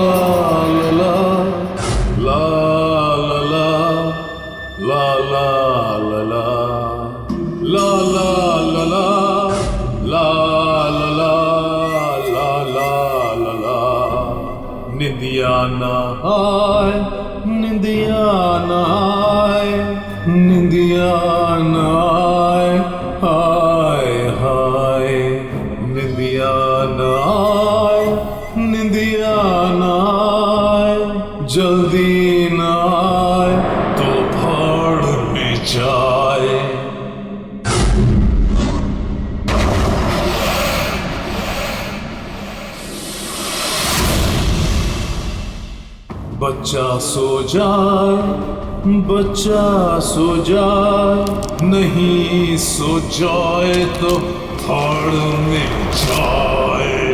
ला ला ला ला ला ला ला ला ला ला ला ला ला ला ला ला ला निंदिया ना आए निंदिया ना आए निंदिया ना आए हाय हाय निंदिया ना आए निंदिया ना आए जल्दी ना आए तो भाड़ में जाए। बच्चा सो जाए बच्चा सो जाए नहीं सो जाए तो भाड़ में जाए।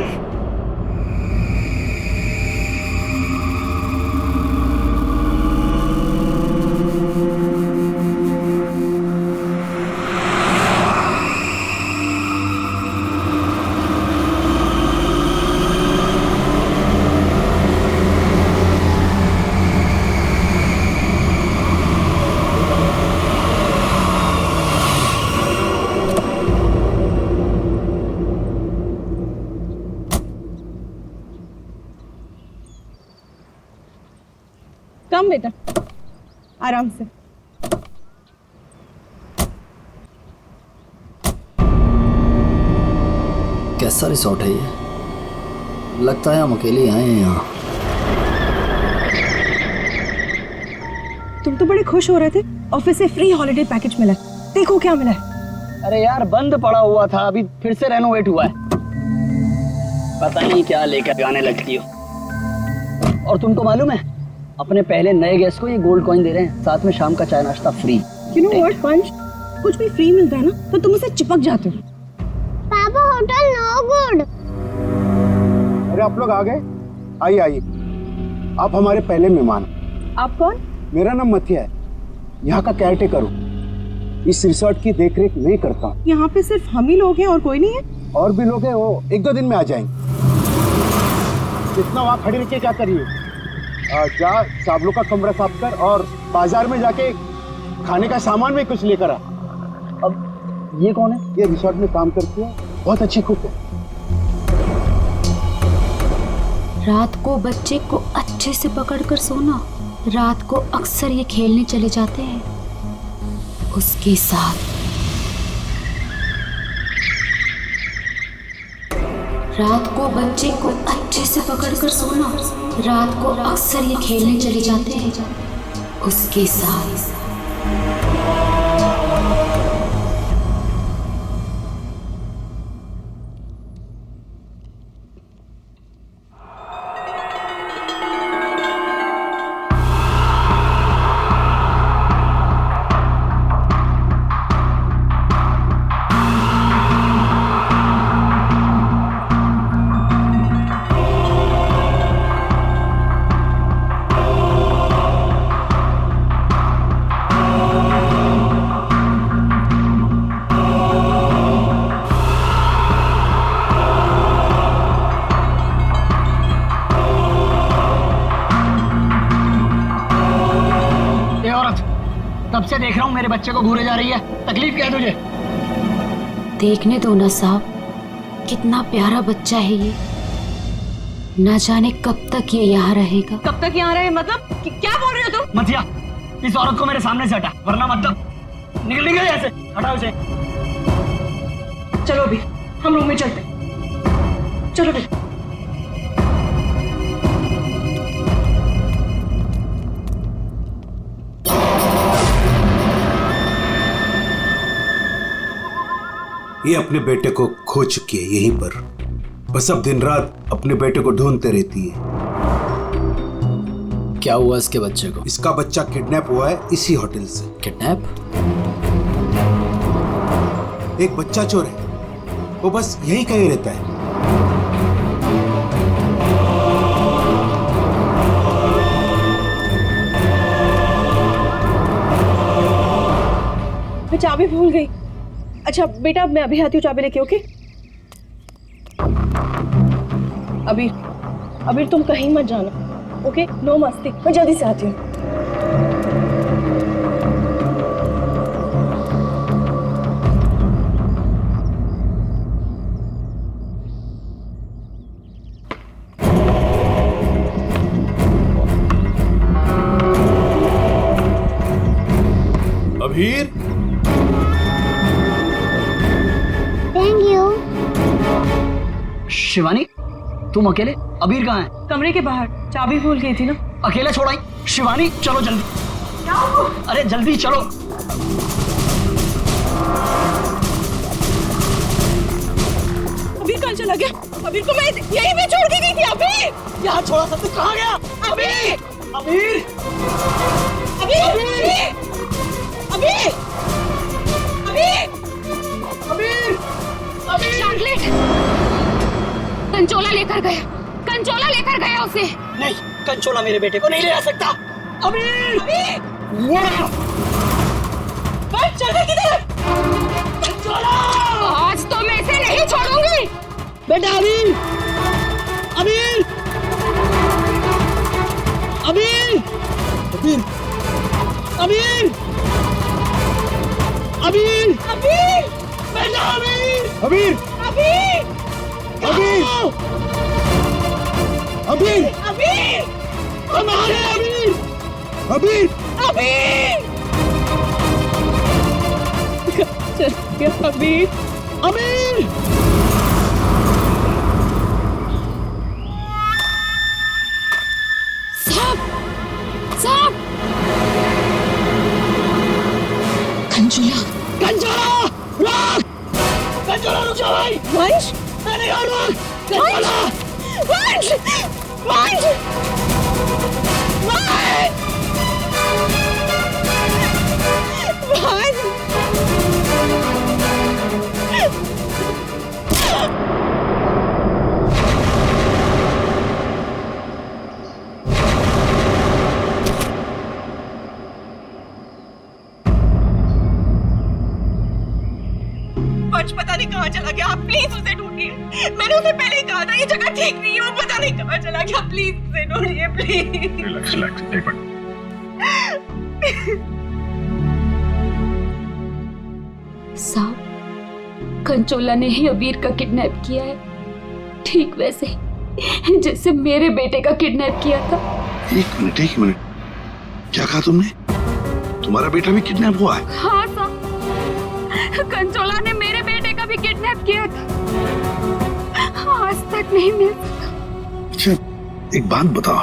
कम बेटा, आराम से। कैसा रिसोर्ट है ये? लगता है हम अकेले आए हैं यहाँ। तुम तो बड़े खुश हो रहे थे, ऑफिस से फ्री हॉलिडे पैकेज मिला। देखो क्या मिला है। अरे यार बंद पड़ा हुआ था, अभी फिर से रेनोवेट हुआ है। पता नहीं क्या लेकर आने लगती हो। और तुमको मालूम है, अपने पहले नए गेस्ट को ये गोल्ड कॉइन दे रहे हैं, साथ में शाम का चाय नाश्ता फ्री। यू नो व्हाट पंच, कुछ भी फ्री मिलता है ना तो तुम उसे चिपक जाते हो। पापा होटल नो गुड। अरे आप लोग आ गए, आइए आइए, आप हमारे पहले मेहमान। आप कौन? मेरा नाम मथिया है, यहाँ का केयरटेकर हूँ। इस रिसोर्ट की देखरेख मैं करता हूँ। यहाँ पे सिर्फ हम ही लोग हैं और कोई नहीं है? और भी लोग हैं, वो 1-2 दिन में आ जाएंगे। इतना वहाँ खड़ी रह के क्या करिए, जा साबलों का कमरा साफ कर और बाजार में जाके खाने का सामान में कुछ लेकर आ। अब ये कौन है? ये रिसोर्ट में काम करती है, बहुत अच्छी कुक है। रात को बच्चे को अच्छे से पकड़कर सोना। रात को अक्सर ये खेलने चले जाते हैं उसके साथ। रात को बच्चे को अच्छे से पकड़कर सोना। रात को अक्सर ये खेलने चले जाते हैं उसके साथ। तब से देख रहा हूँ मेरे बच्चे को घूरे जा रही है, तकलीफ क्या है तुझे? देखने दो ना साहब, कितना प्यारा बच्चा है ये। ना जाने कब तक ये यहाँ रहेगा। कब तक यहाँ रहे मतलब? क्या बोल रहे हो तुम? मथिया, इस औरत को मेरे सामने से हटा, वरना मतलब निकल ऐसे। हटाओ इसे। चलो अभी हम रूम में चलते। चलो बेटा। ये अपने बेटे को खो चुकी है यहीं पर, बस अब दिन रात अपने बेटे को ढूंढते रहती है। क्या हुआ इसके बच्चे को? इसका बच्चा किडनैप हुआ है इसी होटल से। किडनैप? एक बच्चा चोर है, वो बस यहीं कहीं रहता है। मैं चाबी भूल गई। अच्छा बेटा मैं अभी आती हूँ चाबी लेके। ओके अभी तुम कहीं मत जाना। ओके, नो मस्ती, मैं जल्दी से आती हूँ। Abhir, thank you. शिवानी, तुम अकेले? अबीर कहाँ है? कमरे के बाहर, चाबी भूल गई थी ना। अकेला छोड़ाई? शिवानी चलो जल्दी। अरे जल्दी चलो। अबीर कहाँ चला गया? अबीर को मैं यहीं पे छोड़ के गई थी। अबीर यहाँ छोड़ा था, तू कहाँ गया? अबीर! अबीर! अबीर! अबीर! अबीर! अबीर! अबीर! चॉकलेट कंचोला लेकर गया, कंचोला लेकर गया उसे। नहीं, कंचोला मेरे बेटे को नहीं ले आ सकता। अबीर! अबीर! बस चल गई किधर? कंचोला! आज तो मैं इसे नहीं छोड़ूंगी। बेटा अबीर! अबीर! अबीर! अबीर! अबीर! अबीर! अबीर! बेटा अबीर! अबीर! अबीर! अबीर! अबीर! अबीर! हमारे अबीर! अबीर! अबीर! चल गया अबीर। अबीर! साहब, साहब, कंचोला, कंचोला! रुक! कंचोला रुक जा भाई! वंश! अरे यार रुक! कंचोला! वंश! वंश! वंश! वंश! वंश पता नहीं कहाँ चला गया। आप प्लीज उसे ढूंढिए। मैंने उसे पहले ही कहा था ये जगह ठीक नहीं है। वो पता नहीं कहाँ चला गया। प्लीज उसे ढूंढिए, प्लीज। रिलैक्स रिलैक्स, एक मिनट। साहब, कंचोला ने ही अबीर का किडनैप किया है, ठीक वैसे ही जैसे मेरे बेटे का किडनैप किया था। एक मिनट, क्या कहा तुमने? तुम्हारा बेटा भी किडनैप हुआ है? हाँ साहब, कंचोला ने मेरे बेटे का भी किडनैप किया था, आज तक नहीं मिल सका। अच्छा, एक बात बताओ,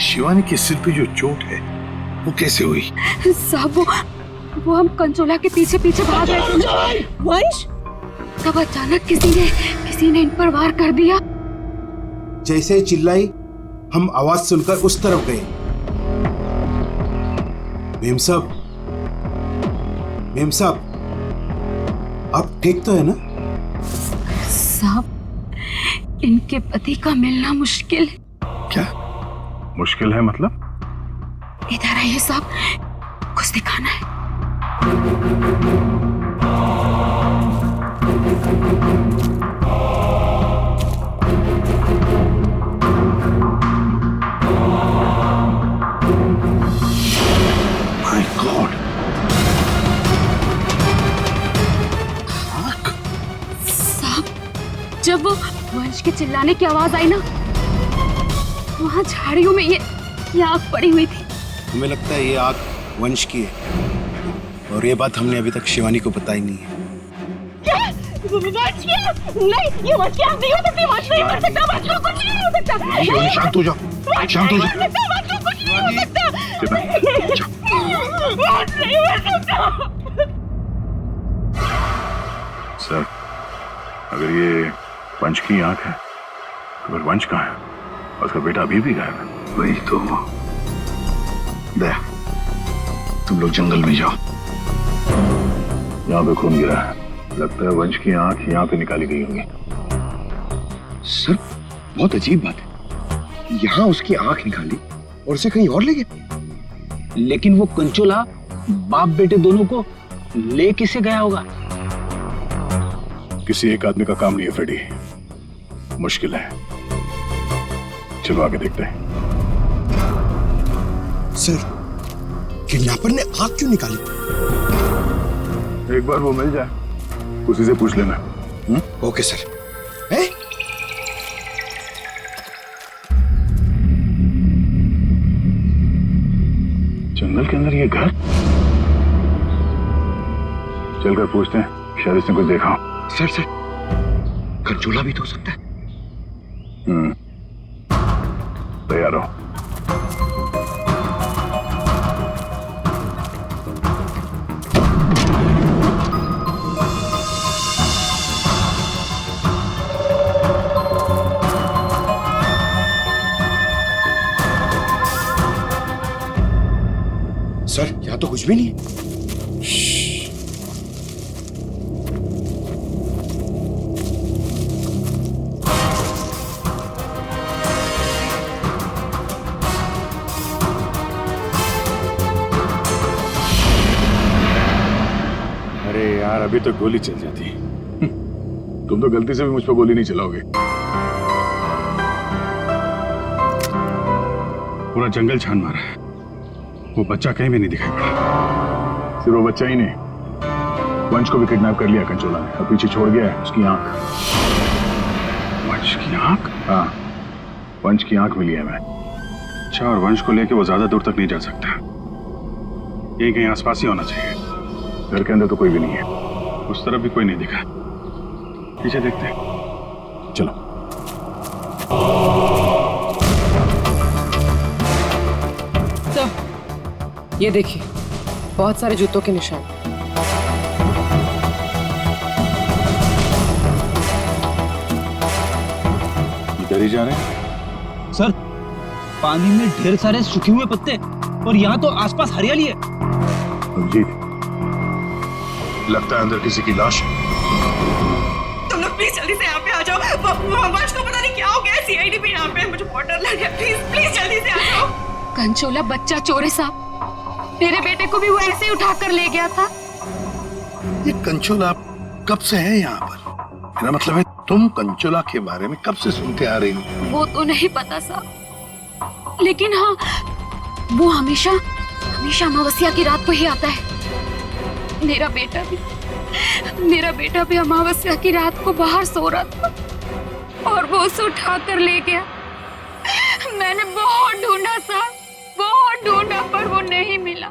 शिवानी के सिर पे जो चोट है वो कैसे हुई? साहब वो हम कंचोला के पीछे पीछे भाग रहे थे ना, वंश! तब अचानक किसी ने इन पर वार कर दिया। जैसे ही चिल्लाई, हम आवाज सुनकर उस तरफ गए। मेम साहब, आप ठीक तो है ना? साहब, इनके पति का मिलना मुश्किल है। क्या मुश्किल है मतलब? इधर आइए साहब, कुछ दिखाना है। My God! साहब, जब वो वंश के चिल्लाने की आवाज आई ना, वहां झाड़ियों में ये आग पड़ी हुई थी। हमें लगता है ये आग वंश की है, और ये बात हमने अभी तक शिवानी को बताई नहीं है। क्या? वंश क्या? नहीं, ये वंश की आग नहीं हो सकती। वंश नहीं मर सकता। वंश को कुछ नहीं हो सकता। शिवानी शांत हो जाओ, शांत हो जाओ। वंश को कुछ नहीं हो सकता। वंश नहीं मर सकता। सर, अगर ये वंश की आंख है तो फिर वंश कहाँ है? और उसका बेटा अभी भी गायब है। वही तो। दया, तुम लोग जंगल में जाओ। यहाँ पे खून गिरा है, लगता है वंश की आंख यहाँ पे निकाली गई होगी। सर, बहुत अजीब बात है, यहाँ उसकी आंख निकाली और उसे कहीं और ले गए। लेकिन वो कंचोला बाप बेटे दोनों को ले किसे गया होगा? किसी एक आदमी का काम नहीं है फ्रेडी, मुश्किल है। चलो आगे देखते हैं। सर, किडनैपर ने आग क्यों निकाली? एक बार वो मिल जाए, उसी से पूछ लेना। Okay sir. ए? जंगल के अंदर ये घर, चलकर पूछते हैं, शायद इसने कुछ देखा हो। सर कंचोला भी तो हो सकता है। तैयार हो। सर, यहाँ तो कुछ भी नहीं है। अरे यार, अभी तो गोली चल जाती। तुम तो गलती से भी मुझ पर गोली नहीं चलाओगे। पूरा जंगल छान मारा है, वो बच्चा कहीं भी नहीं दिखाई पड़ा। सिर्फ वो बच्चा ही नहीं, वंश को भी किडनैप कर लिया कंचोला ने, और पीछे छोड़ गया है उसकी आंख। वंश की आंख? हाँ, वंश की आंख मिली है मैं। अच्छा, और वंश को लेके वो ज्यादा दूर तक नहीं जा सकता, यही कहीं आसपास ही होना चाहिए। घर के अंदर तो कोई भी नहीं है, उस तरफ भी कोई नहीं दिखा। पीछे देखते हैं, चलो। ये देखिए, बहुत सारे जूतों के निशान। इधर ही जा रहे हैं। सर, पानी में ढेर सारे सूखे हुए पत्ते, और यहाँ तो आसपास हरियाली है। अभिजीत, लगता है अंदर किसी की लाश है। तुम लोग प्लीज जल्दी से यहाँ पे आ जाओ। वंश को पता नहीं क्या हो गया, सीआईडी भी यहाँ पे है, मुझे बहुत डर लग रहा है। प्लीज जल्दी से आ जाओ। कंचोला बच्चा चोर है साहब, मेरे बेटे को भी वो ऐसे ही उठा कर ले गया था। ये कंचोला कब से है यहाँ पर? मेरा मतलब है, तुम कंचोला के बारे में कब से सुनते आ रही हो? वो तो नहीं पता साहब, लेकिन हाँ, वो हमेशा अमावस्या की रात को ही आता है। मेरा बेटा भी अमावस्या की रात को बाहर सो रहा था और वो उसे उठा कर ले गया। मैंने बहुत ढूंढा साहब, बहुत ढूंढा, पर वो नहीं मिला।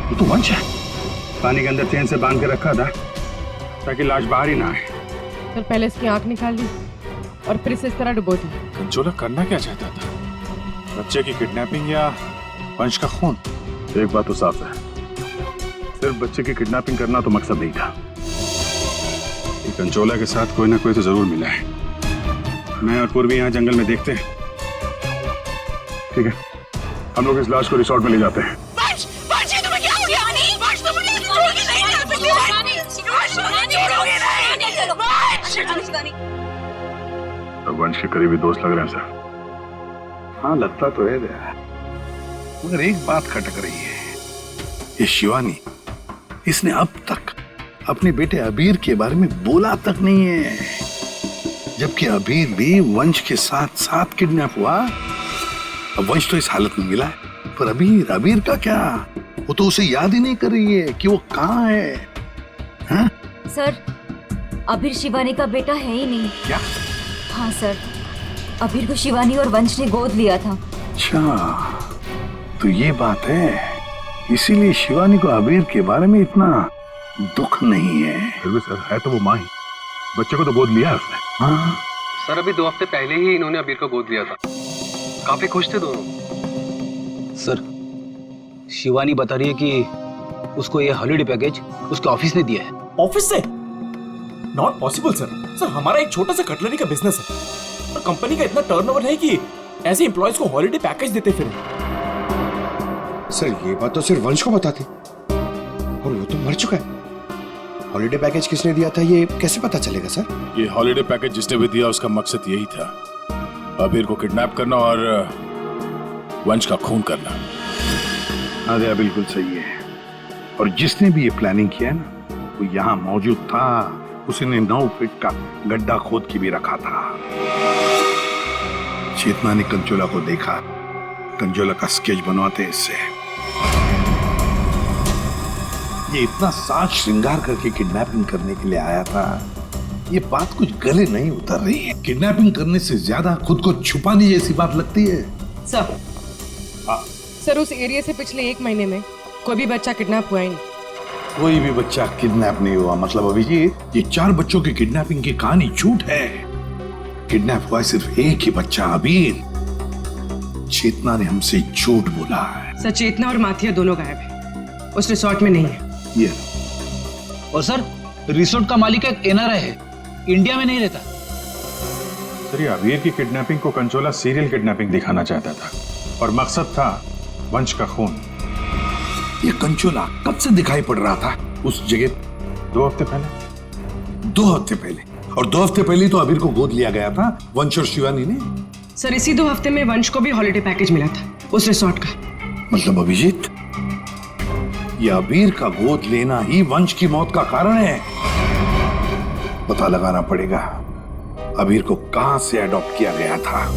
ये तो वंश है। पानी के अंदर चेन से बांध के रखा था ताकि लाश बाहर ही ना आए। सर, पहले इसकी आंख निकाल ली और फिर इसे इस तरह डुबो दी। कंचोला करना क्या चाहता था? बच्चे की किडनैपिंग या वंश का खून? एक बात तो साफ है, सिर्फ बच्चे की किडनैपिंग करना तो मकसद नहीं था। ये कंचोला के साथ कोई ना कोई तो जरूर मिला है। मैं और पूर्वी यहाँ जंगल में देखते हैं। ठीक है, हम लोग इस लाश को रिसोर्ट में ले जाते हैं। वंश, ये तुम्हें क्या हो गया? वंश, तुम मुझे छोड़ के नहीं जा सकते। अब वंश के करीबी दोस्त लग रहे हैं सर। हाँ, लगता तो है दया, मगर एक बात खटक रही है। ये शिवानी, इसने अब तक अपने बेटे अबीर के बारे में बोला तक नहीं है, जबकि अबीर भी वंश के साथ साथ किडनैप हुआ। अब वंश तो इस हालत में मिला है, पर अबीर का क्या? वो तो उसे याद ही नहीं कर रही है कि वो कहाँ है। हाँ? सर, अबीर शिवानी का बेटा है ही नहीं। क्या? हाँ सर, अबीर को शिवानी और वंश ने गोद लिया था। अच्छा, तो ये बात है, इसीलिए शिवानी को अबीर के बारे में इतना दुख नहीं है। फिर भी सर, है तो वो माँ ही, बच्चे को तो गोद लिया है उसने। हाँ सर, अभी 2 हफ्ते पहले ही इन्होंने अबीर को गोद लिया था। काफी खुश थे दोनों। सर, शिवानी बता रही है कि उसको ये हॉलिडे पैकेज उसके ऑफिस ने दिया है। ऑफिस से? Not possible sir. सर, हमारा एक छोटा सा कटलरी का बिजनेस है, और कंपनी का इतना टर्नओवर है कि ऐसे एम्प्लॉयज को हॉलिडे पैकेज देते फिर। सर ये बात तो सिर्फ वंश को पता थी और वो तो मर चुका है। हॉलिडे पैकेज किसने दिया था ये कैसे पता चलेगा सर? ये हॉलिडे पैकेज जिसने भी दिया उसका मकसद यही था, अबीर को किडनैप करना और वंश का खून करना। आदिया बिल्कुल सही है। और जिसने भी ये प्लानिंग किया है ना, वो यहाँ मौजूद था। उसने 9 फीट का गड्ढा खोद के भी रखा था। चेतना ने कंचोला को देखा, कंचोला का स्केच बनवाते इससे। ये इतना साज श्रृंगार करके किडनैपिंग करने के लिए आया था, ये बात कुछ गले नहीं उतर रही है। किडनैपिंग करने से ज्यादा खुद को छुपाने जैसी बात लगती है। सर सर उस एरिया से पिछले 1 महीने में कोई भी बच्चा किडनैप हुआ ही नहीं। कोई भी बच्चा किडनैप नहीं हुआ मतलब अभिजीत, ये 4 बच्चों की किडनैपिंग की कहानी झूठ है। किडनैप हुआ सिर्फ एक ही बच्चा, अबीर। चेतना ने हमसे झूठ बोला है। सर चेतना और माथिया दोनों गायब है, उस रिसोर्ट में नहीं है। ये और सर रिसोर्ट का मालिक एक एनआरआई है, इंडिया में नहीं रहता। सर ये अबीर की किडनैपिंग को कंचोला सीरियल किडनैपिंग दिखाना चाहता था और मकसद था वंश का खून। ये कंचोला कब से दिखाई पड़ रहा था उस जगह? 2 हफ्ते पहले। 2 हफ्ते पहले? और 2 हफ्ते पहले तो अबीर को गोद लिया गया था वंश और शिवानी ने। सर इसी 2 हफ्ते में वंश को भी हॉलिडे पैकेज मिला था उस रिसोर्ट का। मतलब अभिजीत, ये अबीर का गोद लेना ही वंश की मौत का कारण है। पता लगाना पड़ेगा अबीर को कहां से अडॉप्ट किया गया था।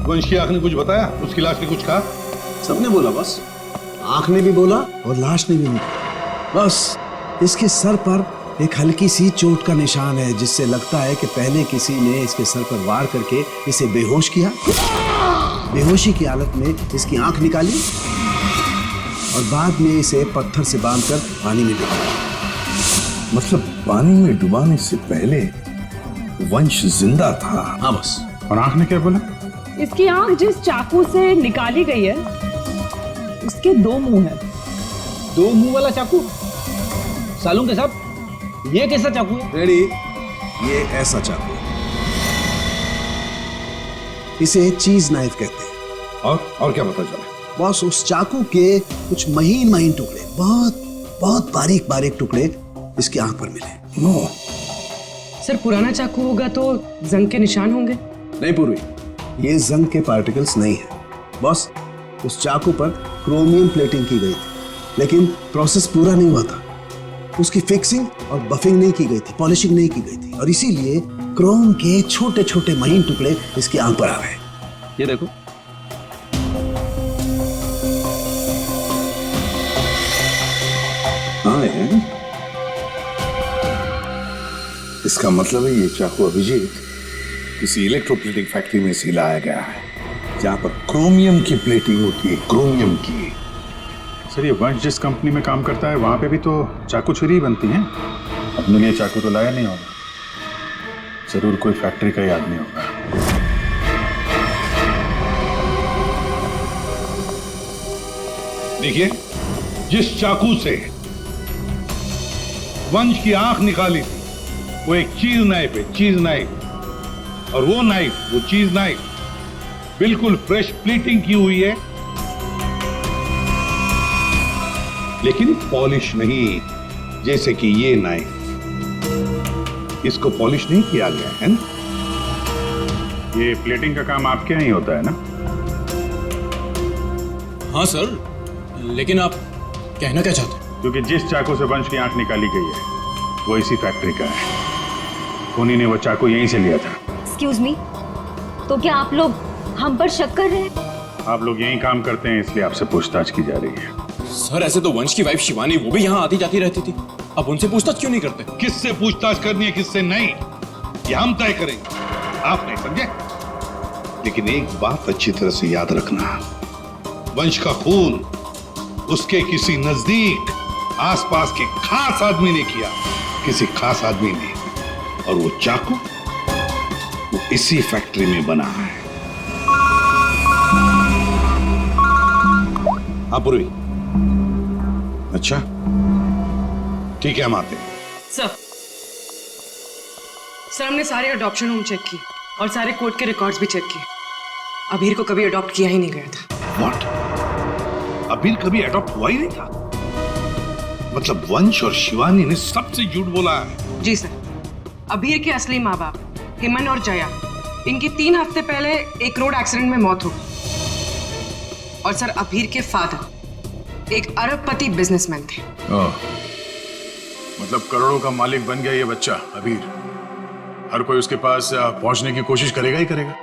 वंश की आंख ने कुछ बताया? उसकी लाश ने कुछ कहा? सबने बोला बस, आंख ने भी बोला और लाश ने भी बोला। बस इसके सर पर एक हल्की सी चोट का निशान है, जिससे लगता है कि पहले किसी ने इसके सर पर वार करके इसे बेहोश किया। बेहोशी की हालत में इसकी आंख निकाली और बाद में इसे पत्थर से बांधकर पानी में डुबाया। मतलब पानी में डुबाने से पहले वंश जिंदा था? हाँ बस। और आंख ने क्या बोला? इसकी आंख जिस चाकू से निकाली गई है उसके 2 मुंह हैं। 2 मुंह वाला चाकू? सालूं के साहब ये कैसा चाकू है? रेडी, ये ऐसा चाकू है। इसे चीज नाइफ कहते हैं। और क्या पता चला? बॉस उस चाकू के कुछ महीन महीन टुकड़े, बहुत बहुत बारीक बारीक टुकड़े इसकी आंख पर मिले। नो सर पुराना चाकू होगा तो जंग के निशान होंगे। नहीं पूर्वी, ये जंग के पार्टिकल्स नहीं है बॉस। उस चाकू पर क्रोमियम प्लेटिंग की गई थी, लेकिन प्रोसेस पूरा नहीं हुआ था। उसकी फिक्सिंग और बफिंग नहीं की गई थी, पॉलिशिंग नहीं की गई थी, और इसीलिए क्रोम के छोटे छोटे महीन टुकड़े इसकी आंख पर आ गए। ये देखो। हाँ है। इसका मतलब है ये चाकू अभिजीत किसी इलेक्ट्रोप्लेटिंग फैक्ट्री में से लाया गया है, जहां पर क्रोमियम की प्लेटिंग होती है, क्रोमियम की। सर ये वंश जिस कंपनी में काम करता है वहां पे भी तो चाकू छुरी बनती हैं। अपने लिए चाकू तो लाया नहीं होगा, जरूर कोई फैक्ट्री का ही आदमी होगा। देखिए, जिस चाकू से वंश की आंख निकाली थी वो एक चीज नाइफ है, चीज नाइफ। और वो नाइफ, वो चीज नाइफ बिल्कुल फ्रेश प्लीटिंग की हुई है, लेकिन पॉलिश नहीं, जैसे कि ये नाइफ। इसको पॉलिश नहीं किया गया है ना। ये प्लेटिंग का काम आपके यहाँ ही होता है ना? हाँ सर, लेकिन आप कहना क्या चाहते हैं? क्योंकि जिस चाकू से वंश की आंख निकाली गई है वो इसी फैक्ट्री का है। उन्हीं ने वो चाकू यहीं से लिया था। एक्सक्यूज मी, तो क्या आप लोग हम पर शक कर रहे हैं? आप लोग यहीं काम करते हैं इसलिए आपसे पूछताछ की जा रही है। सर ऐसे तो वंश की वाइफ शिवानी वो भी यहाँ आती जाती रहती थी, अब उनसे पूछताछ क्यों नहीं करते? किससे पूछताछ करनी है किससे नहीं, ये हम तय करेंगे, आप नहीं, समझे? लेकिन एक बात अच्छी तरह से याद रखना, वंश का खून उसके किसी नजदीक आसपास के खास आदमी ने किया, किसी खास आदमी ने। और वो चाकू वो इसी फैक्ट्री में बना है। हाँ पूर्वी, अच्छा ठीक है, हम आते हैं। सर हमने सारे अडॉप्शन होम चेक किए और सारे कोर्ट के रिकॉर्ड्स भी चेक किए। अबीर को कभी अडॉप्ट किया ही नहीं गया था। व्हाट? अबीर कभी अडॉप्ट हुआ ही नहीं था? मतलब वंश और शिवानी ने सबसे झूठ बोला है। जी सर, अबीर के असली माँ बाप हेमन और जया, इनकी 3 हफ्ते पहले एक रोड एक्सीडेंट में मौत हो गई। और सर अबीर के फादर एक अरबपति बिजनेसमैन थे। मतलब करोड़ों का मालिक बन गया ये बच्चा अबीर। हर कोई उसके पास पहुंचने की कोशिश करेगा ही करेगा।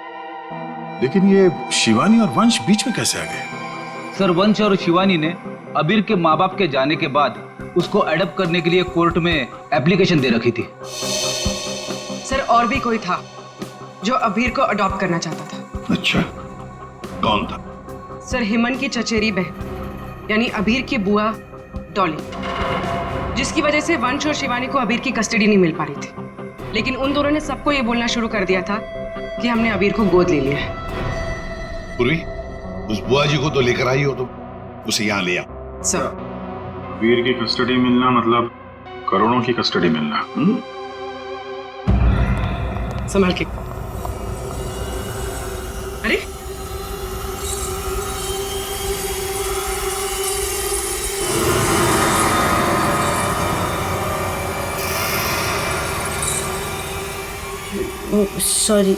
लेकिन ये शिवानी और वंश बीच में कैसे आ गए? सर वंश और शिवानी ने अबीर के माँ बाप के जाने के बाद उसको अडॉप्ट करने के लिए कोर्ट में एप्लीकेशन दे रखी थी। सर और भी कोई था जो अबीर को अडॉप्ट करना चाहता था। अच्छा, कौन था? सर हेमन की चचेरी बहन यानी अबीर की बुआ डॉली, जिसकी वजह से वंश और शिवानी को अबीर की कस्टडी नहीं मिल पा रही थी। लेकिन उन दोनों ने सबको ये बोलना शुरू कर दिया था कि हमने अबीर को गोद ले लिया है। पूरी, उस बुआ जी को तो लेकर आई हो, तो उसे यहाँ ले आओ। सर वीर की कस्टडी मिलना मतलब करोड़ों की कस्टडी मिलना। संभाल के। अरे sorry.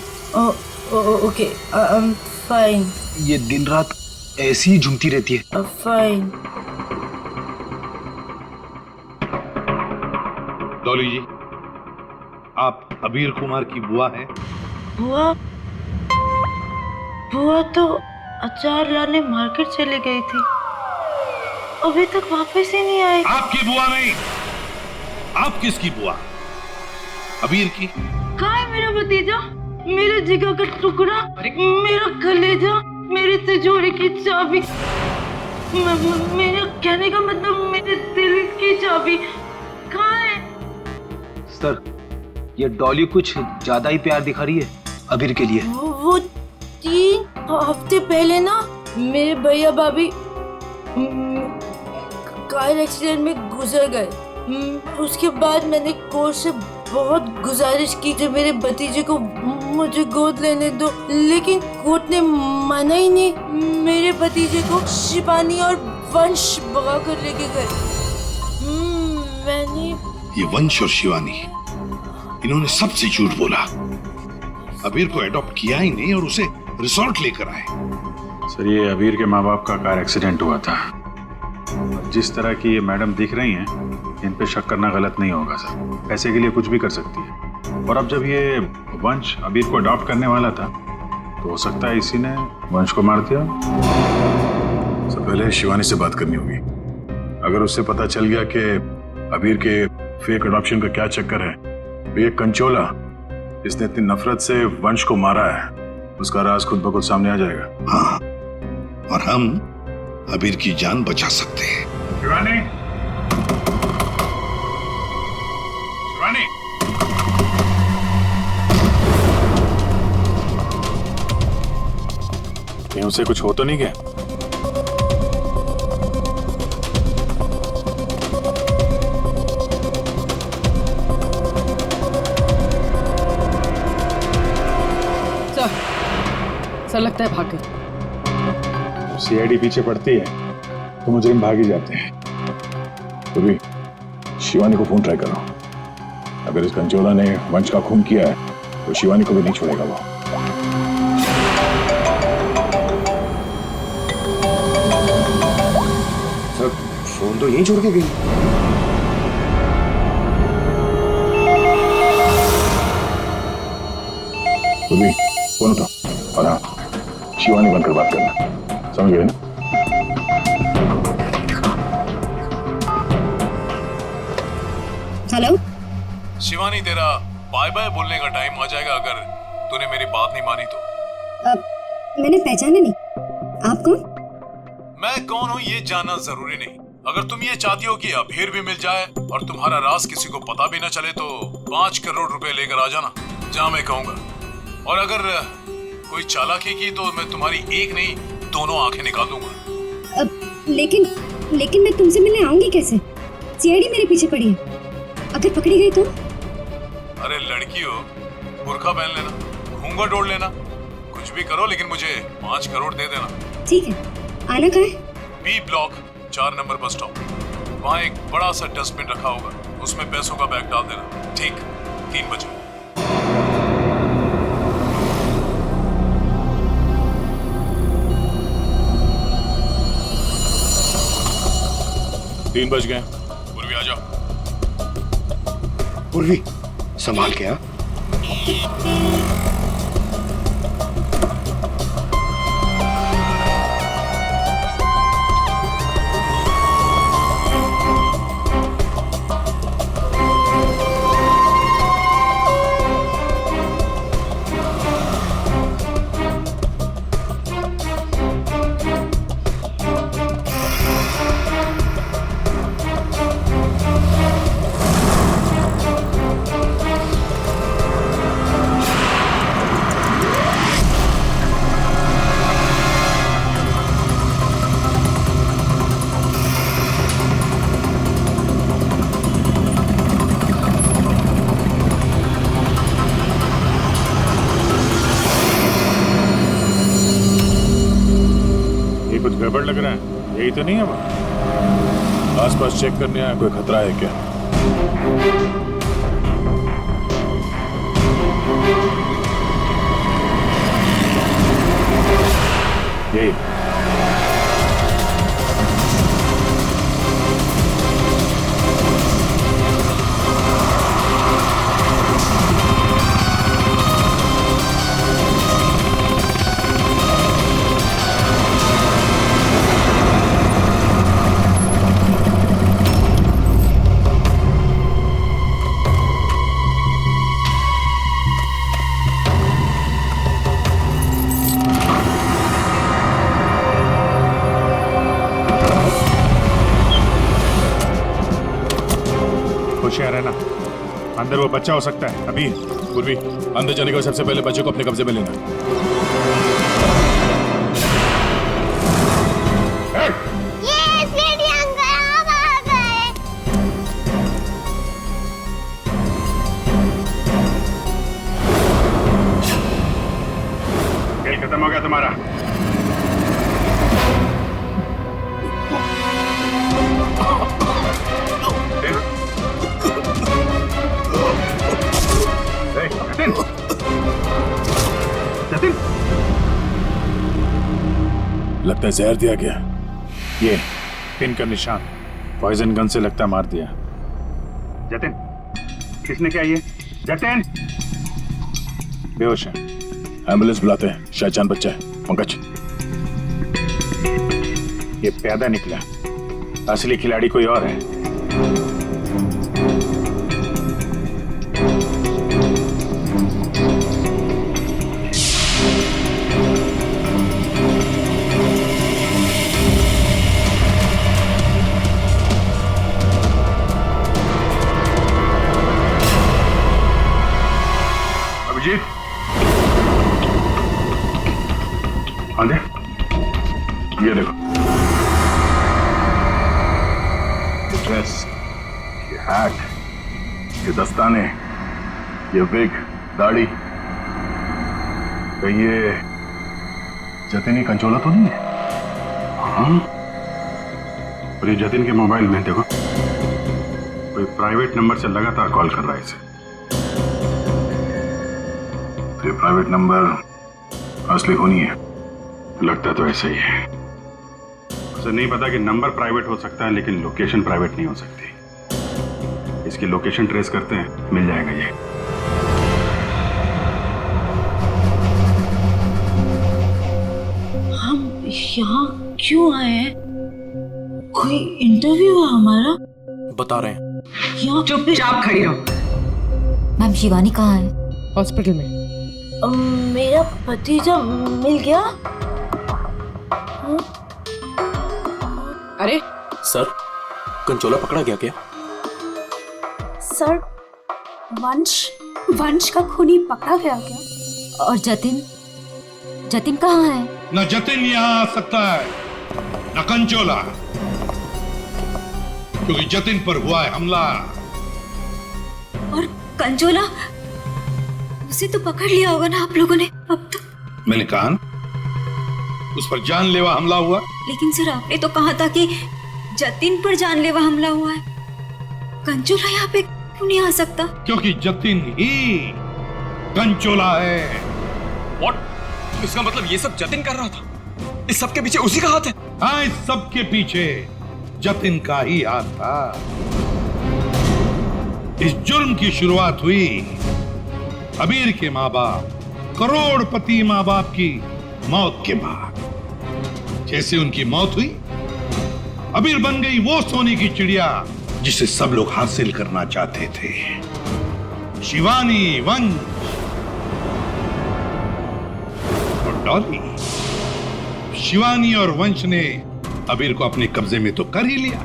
Okay, I am fine. ये दिन रात ऐसी ही झूमती रहती है। फाइन। डॉली जी, आप अबीर कुमार की बुआ हैं? बुआ? बुआ तो अचार लाने मार्केट चली गई थी, अभी तक वापस ही नहीं आई। आपकी बुआ नहीं, आप किसकी बुआ? अबीर की? कहाँ है मेरा भतीजा, मेरे जिगर का टुकड़ा, मेरा कलेजा, मेरी तिजोरी की चाबी, मेरा कहने का मतलब मेरे दिल की चाबी कहाँ है? सर ये डॉली कुछ ज्यादा ही प्यार दिखा रही है अबीर के लिए। वो 3 हफ्ते पहले ना मेरे भैया भाभी कार एक्सीडेंट में गुजर गए। उसके बाद मैंने कोर्ट से बहुत गुजारिश की कि मेरे भतीजे को मुझे गोद लेने दो, लेकिन कोर्ट ने माना ही नहीं। मेरे भतीजे को शिवानी और वंश भगा कर लेके गए। मैंने ये वंश और शिवानी, इन्होंने सबसे झूठ बोला। अबीर को अडॉप्ट किया ही नहीं और उसे रिसोर्ट लेकर आए। सर ये अबीर के माँ बाप का कार एक्सीडेंट हुआ था। जिस तरह की ये मैडम दिख रही हैं, इन पे शक करना गलत नहीं होगा सर। पैसे के लिए कुछ भी कर सकती है। और अब जब ये वंश अबीर को अडॉप्ट करने वाला था, तो हो सकता है इसी ने वंश को मार दिया। सब पहले शिवानी से बात करनी होगी। अगर उससे पता चल गया कि अबीर के फेक अडॉप्शन का क्या चक्कर है, तो ये कंचोला इसने इतनी नफरत से वंश को मारा है, उसका राज खुद ब खुद सामने आ जाएगा। हाँ, और हम अबीर की जान बचा सकते हैं। शिवानी, शिवानी, कहीं उसे कुछ हो तो नहीं गया? सर लगता है भाग गई। सीआईडी पीछे पड़ती है तो मुजरिम भाग ही जाते हैं। तो भी शिवानी को फोन ट्राई करो। अगर इस कंचोला ने वंश का खून किया है तो शिवानी को भी नहीं छोड़ेगा वो। सर फोन तो यहीं छोड़ के गई। तो भी फोन उठाओ और हाँ, शिवानी बनकर बात करना, समझ गए ना? हेलो शिवानी, तेरा बाय बाय बोलने का टाइम आ जाएगा अगर तूने मेरी बात नहीं मानी तो। मैंने पहचाना नहीं, आप कौन? मैं कौन हूँ ये जानना जरूरी नहीं। अगर तुम ये चाहती हो कि अबीर भी मिल जाए और तुम्हारा राज किसी को पता भी न चले, तो 5 करोड़ रुपए लेकर आ जाना, जहाँ मैं कहूँगा। और अगर कोई चालाकी की तो मैं तुम्हारी एक नहीं 2 आंखें निकाल दूंगा। लेकिन लेकिन मैं तुमसे मिलने आऊंगी कैसे? सीआईडी मेरे पीछे पड़ी है, अगर पकड़ी गई तो? अरे लड़की हो, बुर्का पहन लेना, घूंघट ओढ़ लेना, कुछ भी करो लेकिन मुझे 5 करोड़ दे देना। ठीक है, आना कहाँ है? B block 4 number bus stop. वहाँ एक बड़ा सा डस्टबिन रखा होगा, उसमें पैसों का बैग डाल देना। ठीक 3 बजे। 3 बज गए। पूर्वी आ जाओ। पूर्वी संभाल के। हाँ कुछ गड़बड़ लग रहा है, यही तो नहीं है वो? आसपास चेक करने आया, कोई खतरा है क्या? यही होशियार है ना, अंदर वो बच्चा हो सकता है। अभी पूर्वी, अंदर जाने के बाद सबसे पहले बच्चे को अपने कब्जे में लेना। खेल खत्म हो गया तुम्हारा। लगता है जहर दिया गया। ये पिन का निशान पॉइजन गन से लगता मार दिया। जतिन, किसने क्या ये? जतिन बेहोश है, एम्बुलेंस बुलाते हैं, शायद जान बच्चा है। पंकज, ये प्यादा निकला, असली खिलाड़ी कोई और है। अभिजीत, हाँ दे, ये देखो, ये ड्रेस, ये हैट, ये दस्ताने, ये विग, दाढ़ी, कहीं ये जतिन ही कंचोला तो नहीं है? हाँ, और ये जतिन के मोबाइल में देखो, कोई प्राइवेट नंबर से लगातार कॉल कर रहा है इसे। ये प्राइवेट नंबर असली होनी है, लगता तो ऐसा ही है। उसे नहीं पता कि नंबर प्राइवेट हो सकता है लेकिन लोकेशन प्राइवेट नहीं हो सकती। इसकी लोकेशन ट्रेस करते हैं, मिल जाएगा ये। हम यहाँ क्यों आए हैं? कोई इंटरव्यू है हमारा? बता रहे हैं। यहाँ चुपचाप खड़ी रहो। मैम शिवानी कहाँ है? हॉस्पिटल में। मेरा भतीजा मिल गया? अरे सर, कंचोला पकड़ा गया क्या? सर, वंश का खूनी पकड़ा गया क्या? और जतिन? जतिन कहाँ है? न जतिन यहाँ आ सकता है, न कंचोला। क्योंकि जतिन पर हुआ है हमला। और कंचोला, उसे तो पकड़ लिया होगा ना आप लोगों ने अब तो। मैंने कहा ना, उस पर जानलेवा हमला हुआ। लेकिन सर आपने तो कहा था कि जतिन पर जानलेवा हमला हुआ है। कंचोला यहाँ पे क्यों नहीं आ सकता? क्योंकि जतिन ही कंचोला है। What? इसका मतलब ये सब जतिन कर रहा था? इस सब के पीछे उसी का हाथ है? हाँ, इस सब के पीछे जतिन का ही हाथ था। इस जुर्म की शुरुआत हुई अबीर के माँ बाप, करोड़पति माँ बाप की मौत के बाद। जैसे उनकी मौत हुई, अबीर बन गई वो सोने की चिड़िया जिसे सब लोग हासिल करना चाहते थे, शिवानी, वंश और डॉली। शिवानी और वंश ने अबीर को अपने कब्जे में तो कर ही लिया,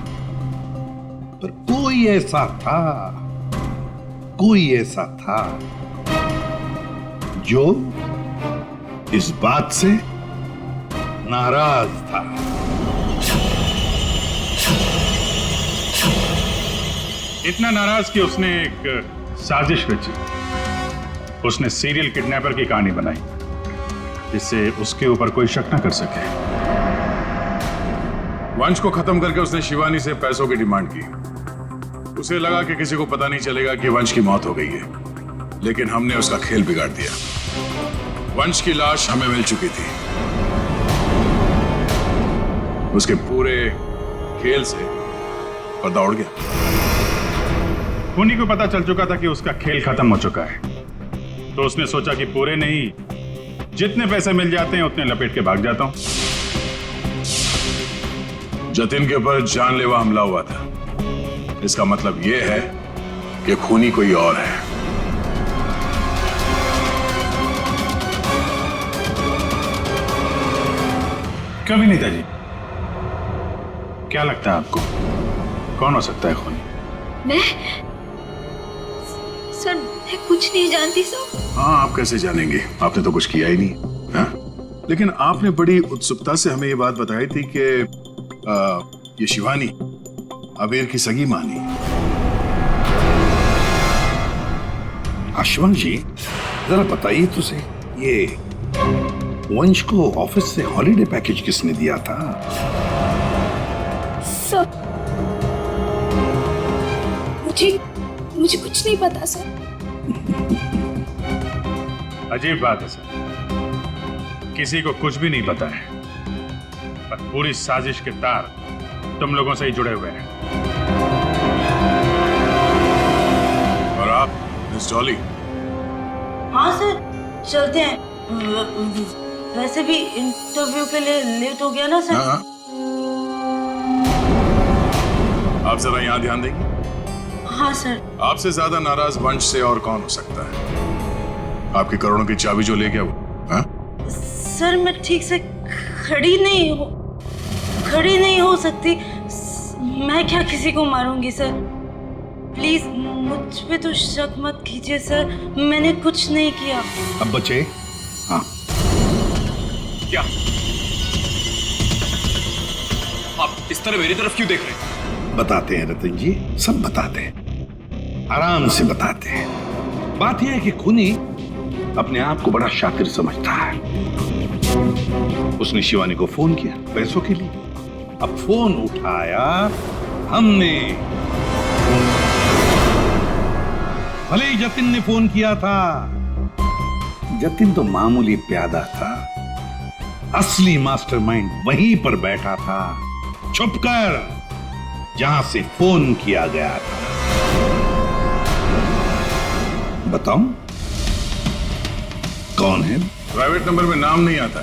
पर कोई ऐसा था जो इस बात से नाराज था। इतना नाराज कि उसने एक साजिश रची। उसने सीरियल किडनैपर की कहानी बनाई जिससे उसके ऊपर कोई शक न कर सके। वंश को खत्म करके उसने शिवानी से पैसों की डिमांड की। उसे लगा कि किसी को पता नहीं चलेगा कि वंश की मौत हो गई है, लेकिन हमने उसका खेल बिगाड़ दिया। वंश की लाश हमें मिल चुकी थी। उसके पूरे खेल से पर्दा उड़ गया। खूनी को पता चल चुका था कि उसका खेल खत्म हो चुका है, तो उसने सोचा कि पूरे नहीं, जितने पैसे मिल जाते हैं उतने लपेट के भाग जाता हूं। जतिन के ऊपर जानलेवा हमला हुआ था। इसका मतलब यह है कि खूनी कोई और है। कभी नहीं था जी। क्या लगता है आपको, कौन हो सकता है खूनी? मैं सर, मैं कुछ नहीं जानती सर। हाँ, आप कैसे जानेंगे? आपने तो कुछ किया ही नहीं। हाँ? लेकिन आपने बड़ी उत्सुकता से हमें ये बात बताई थी कि ये शिवानी अबीर की सगी मानी। अश्वंत जी, जरा बताइए तो सही, ये वंश को ऑफिस से हॉलिडे पैकेज किसने दिया था? सर, मुझे कुछ नहीं पता सर। अजीब बात है सर, किसी को कुछ भी नहीं पता है, पर पूरी साजिश के तार तुम लोगों से ही जुड़े हुए हैं। और आप मिस डॉली? हाँ सर, चलते हैं। वैसे भी इंटरव्यू के लिए लेट हो गया ना सर। हाँ। आप जरा यहाँ ध्यान देंगे? हाँ सर। आपसे ज्यादा नाराज वंश से और कौन हो सकता है? आपकी करोड़ों की चाबी जो ले गया वो। हाँ? सर, मैं ठीक से खड़ी नहीं हो सकती। मैं क्या किसी को मारूंगी सर? प्लीज मुझ पे तो शक मत कीजिए सर, मैंने कुछ नहीं किया। अब बचे? हाँ। क्या आप इस तरह मेरी तरफ क्यों देख रहे हैं? बताते हैं रतन जी, सब बताते हैं, आराम से बताते हैं। बात यह है कि खूनी अपने आप को बड़ा शातिर समझता है। उसने शिवानी को फोन किया पैसों के लिए। अब फोन उठाया हमने। भले ही जतिन ने फोन किया था, जतिन तो मामूली प्यादा था, असली मास्टरमाइंड वहीं पर बैठा था, छुपकर, जहां से फोन किया गया था। बताऊं कौन है? प्राइवेट नंबर में नाम नहीं आता,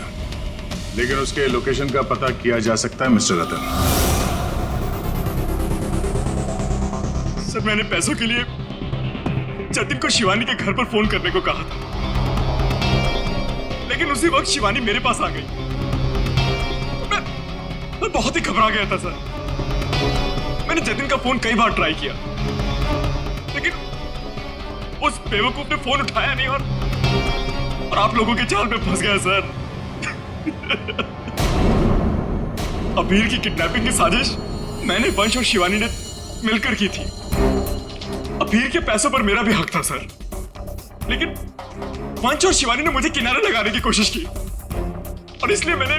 लेकिन उसके लोकेशन का पता किया जा सकता है मिस्टर रतन। सर, मैंने पैसों के लिए जतिन को शिवानी के घर पर फोन करने को कहा था, लेकिन उसी वक्त शिवानी मेरे पास आ गई। मैं बहुत ही घबरा गया था सर। मैंने जतिन का फोन कई बार ट्राई किया, लेकिन उस बेवकूफ ने फोन उठाया नहीं और आप लोगों के जाल में फंस गया सर। अबीर की किडनैपिंग की साजिश मैंने, वंश और शिवानी ने मिलकर की थी। अबीर के पैसों पर मेरा भी हक था सर, लेकिन वंश और शिवानी ने मुझे किनारे लगाने की कोशिश की और इसलिए मैंने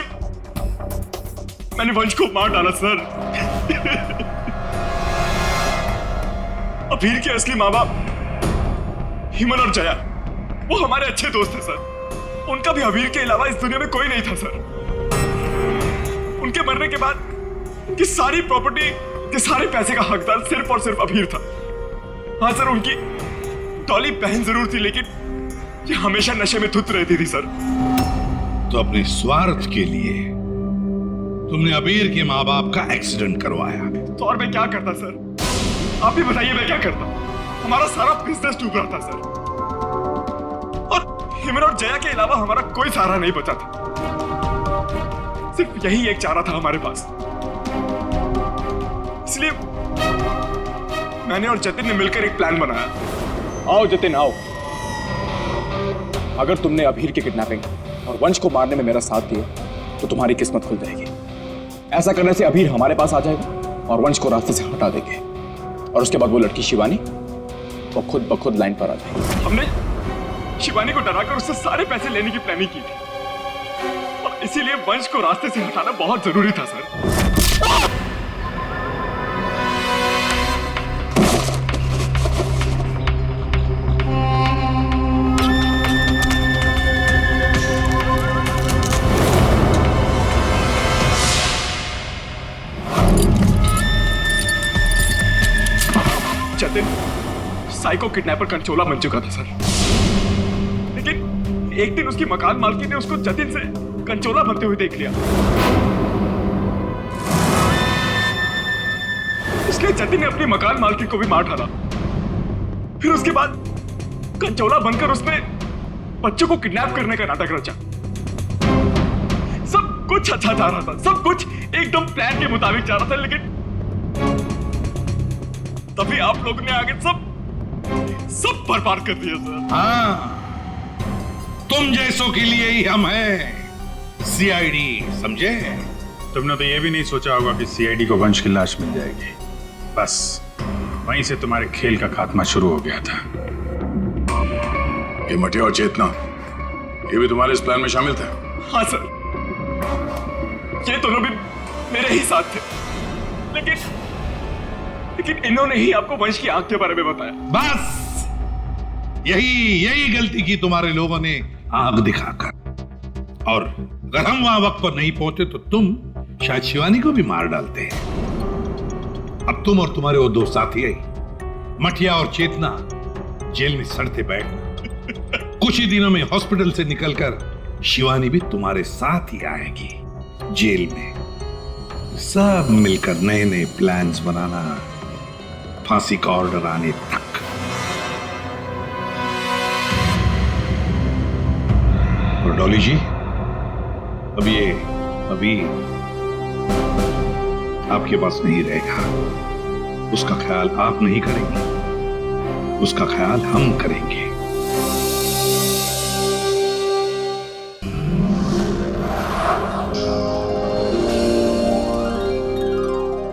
वंश को मार डाला सर। अबीर के असली माँ बाप हिमन और जया वो हमारे अच्छे दोस्त थे सर। उनका भी अबीर के अलावा इस दुनिया में कोई नहीं था सर। उनके मरने के बाद उनकी सारी प्रॉपर्टी के सारे पैसे का हकदार सिर्फ और सिर्फ अबीर था। हाँ सर, उनकी डॉली बहन जरूर थी, लेकिन ये हमेशा नशे में धुत रहती थी सर। तो अपने स्वार्थ के लिए तुमने अबीर के माँ बाप का एक्सीडेंट करवाया। तो और मैं क्या करता सर? आप ही बताइए मैं क्या करता? हमारा सारा बिजनेस डूब रहा था सर, और हिमन और जया के अलावा हमारा कोई सहारा नहीं बचा था। सिर्फ यही एक चारा था हमारे पास, इसलिए मैंने और जतिन ने मिलकर एक प्लान बनाया। आओ जतिन आओ, अगर तुमने अबीर की किडनैपिंग और वंश को मारने में मेरा साथ दिया तो तुम्हारी किस्मत खुल जाएगी। ऐसा करने से अबीर हमारे पास आ जाएगा और वंश को रास्ते से हटा देंगे, और उसके बाद वो लड़की शिवानी वो खुद ब खुद लाइन पर आ जाएगी। हमने शिवानी को डराकर उससे सारे पैसे लेने की प्लानिंग की थी, और इसीलिए वंश को रास्ते से हटाना बहुत जरूरी था सर। जतिन साइको किडनैपर कंचोला बन चुका था सर, लेकिन एक दिन उसकी मकान मालकिन ने उसको जतिन से कंचोला बनते हुए देख लिया। इसलिए जतिन ने अपनी मकान मालकिन को भी मार डाला। फिर उसके बाद कंचोला बनकर उसने बच्चों को किडनैप करने का नाटक रचा। सब कुछ अच्छा जा रहा था, सब कुछ एकदम प्लान के मुताबिक जा रहा था, लेकिन तभी आप लोगों ने आगे सब बर्बाद कर दिया सर। हाँ, तुम जैसों के लिए ही हम हैं, सीआईडी, समझे? तुमने तो ये भी नहीं सोचा होगा कि सीआईडी को वंश की लाश मिल जाएगी। बस वहीं से तुम्हारे खेल का खात्मा शुरू हो गया था। ये मटिया और चेतना ये भी तुम्हारे इस प्लान में शामिल थे? हाँ सर, ये दोनों भी मेरे ही साथ थे, लेकिन इन्होंने ही आपको वंश की आंख के बारे में बताया। बस यही गलती की तुम्हारे लोगों ने आग दिखाकर, और अगर हम वहां वक्त पर नहीं पहुंचे तो तुम शायद शिवानी को भी मार डालते हैं। अब तुम और तुम्हारे वो दो साथी मटिया और चेतना जेल में सड़ते बैठना। कुछ ही दिनों में हॉस्पिटल से निकलकर शिवानी भी तुम्हारे साथ ही आएगी जेल में। सब मिलकर नए नए प्लान्स बनाना, फांसी का ऑर्डर आने तक। और डॉली जी, अब ये अभी आपके पास नहीं रहेगा। उसका ख्याल आप नहीं करेंगे, उसका ख्याल हम करेंगे।